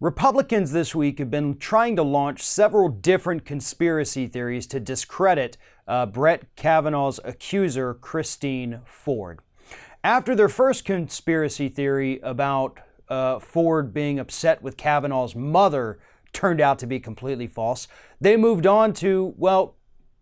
Republicans this week have been trying to launch several different conspiracy theories to discredit Brett Kavanaugh's accuser, Christine Ford. After their first conspiracy theory about Ford being upset with Kavanaugh's mother turned out to be completely false, they moved on to, well,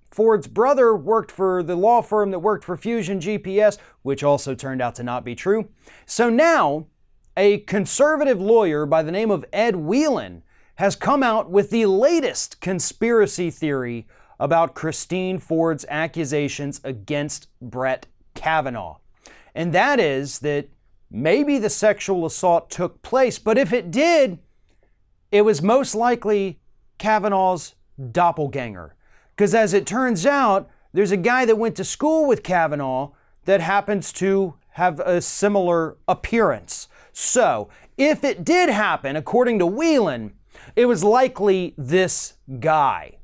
Ford's brother worked for the law firm that worked for Fusion GPS, which also turned out to not be true. So now, a conservative lawyer by the name of Ed Whelan has come out with the latest conspiracy theory about Christine Ford's accusations against Brett Kavanaugh. And that is that maybe the sexual assault took place, but if it did, it was most likely Kavanaugh's doppelganger. Because as it turns out, there's a guy that went to school with Kavanaugh that happens to have a similar appearance. So, if it did happen, according to Whelan, it was likely this guy.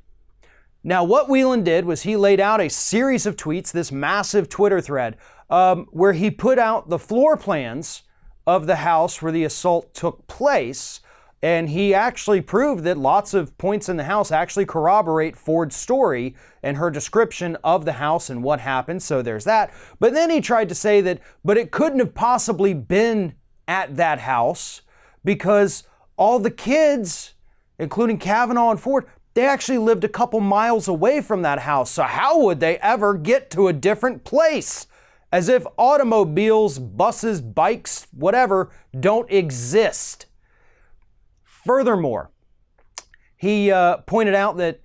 Now, what Whelan did was he laid out a series of tweets, this massive Twitter thread, where he put out the floor plans of the house where the assault took place, and he actually proved that lots of points in the house actually corroborate Ford's story and her description of the house and what happened, so there's that. But then he tried to say that, but it couldn't have possibly been at that house because all the kids, including Kavanaugh and Ford, they actually lived a couple miles away from that house. So how would they ever get to a different place? As if automobiles, buses, bikes, whatever, don't exist. Furthermore, he pointed out that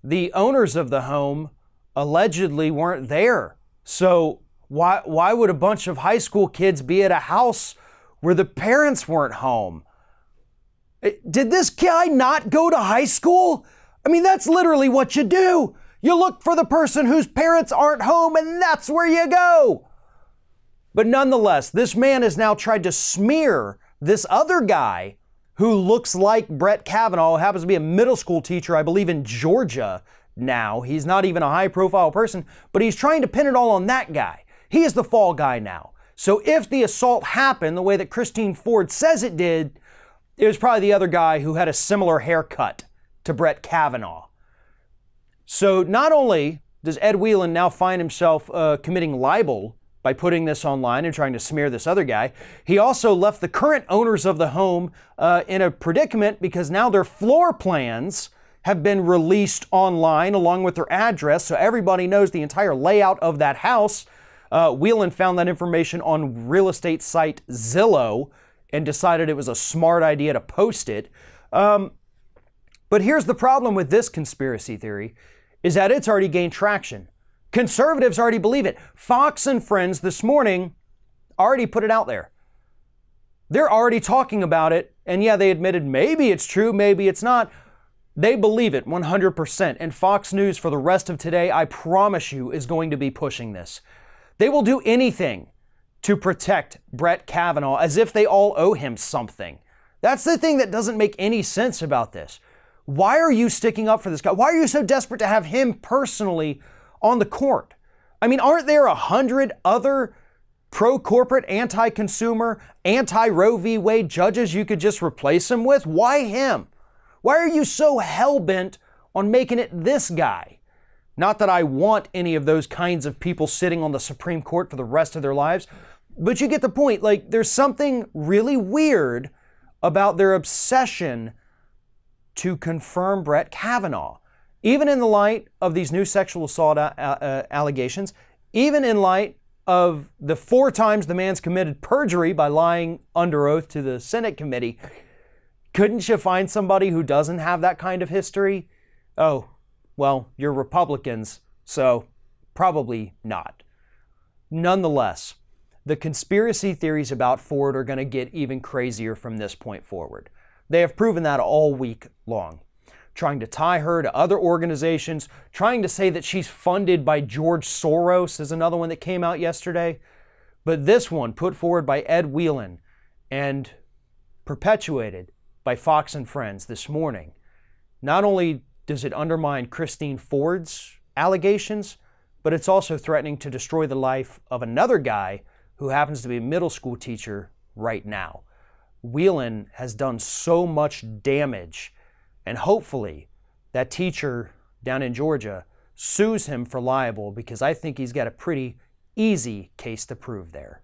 the owners of the home allegedly weren't there. So why would a bunch of high school kids be at a house where the parents weren't home? Did this guy not go to high school? I mean, that's literally what you do. You look for the person whose parents aren't home, and that's where you go. But nonetheless, this man has now tried to smear this other guy who looks like Brett Kavanaugh, happens to be a middle school teacher, I believe, in Georgia now. He's not even a high-profile person, but he's trying to pin it all on that guy. He is the fall guy now. So if the assault happened the way that Christine Ford says it did, it was probably the other guy who had a similar haircut to Brett Kavanaugh. So not only does Ed Whelan now find himself committing libel by putting this online and trying to smear this other guy, he also left the current owners of the home in a predicament because now their floor plans have been released online along with their address, so everybody knows the entire layout of that house. Whelan found that information on real estate site Zillow and decided it was a smart idea to post it. But here's the problem with this conspiracy theory, is that it's already gained traction. Conservatives already believe it. Fox and Friends this morning already put it out there. They're already talking about it, and yeah, they admitted maybe it's true, maybe it's not. They believe it 100%, and Fox News for the rest of today, I promise you, is going to be pushing this. They will do anything to protect Brett Kavanaugh as if they all owe him something. That's the thing that doesn't make any sense about this. Why are you sticking up for this guy? Why are you so desperate to have him personally on the court? I mean, aren't there 100 other pro-corporate, anti-consumer, anti-Roe v. Wade judges you could just replace him with? Why him? Why are you so hell-bent on making it this guy? Not that I want any of those kinds of people sitting on the Supreme Court for the rest of their lives, but you get the point. Like, there's something really weird about their obsession to confirm Brett Kavanaugh. Even in the light of these new sexual assault allegations, even in light of the 4 times the man's committed perjury by lying under oath to the Senate committee, couldn't you find somebody who doesn't have that kind of history? Oh, well, you're Republicans, so probably not. Nonetheless, the conspiracy theories about Ford are going to get even crazier from this point forward. They have proven that all week long. Trying to tie her to other organizations, trying to say that she's funded by George Soros is another one that came out yesterday. But this one put forward by Ed Whelan and perpetuated by Fox and Friends this morning. Not only does it undermine Christine Ford's allegations, but it's also threatening to destroy the life of another guy who happens to be a middle school teacher right now. Whelan has done so much damage, and hopefully that teacher down in Georgia sues him for libel, because I think he's got a pretty easy case to prove there.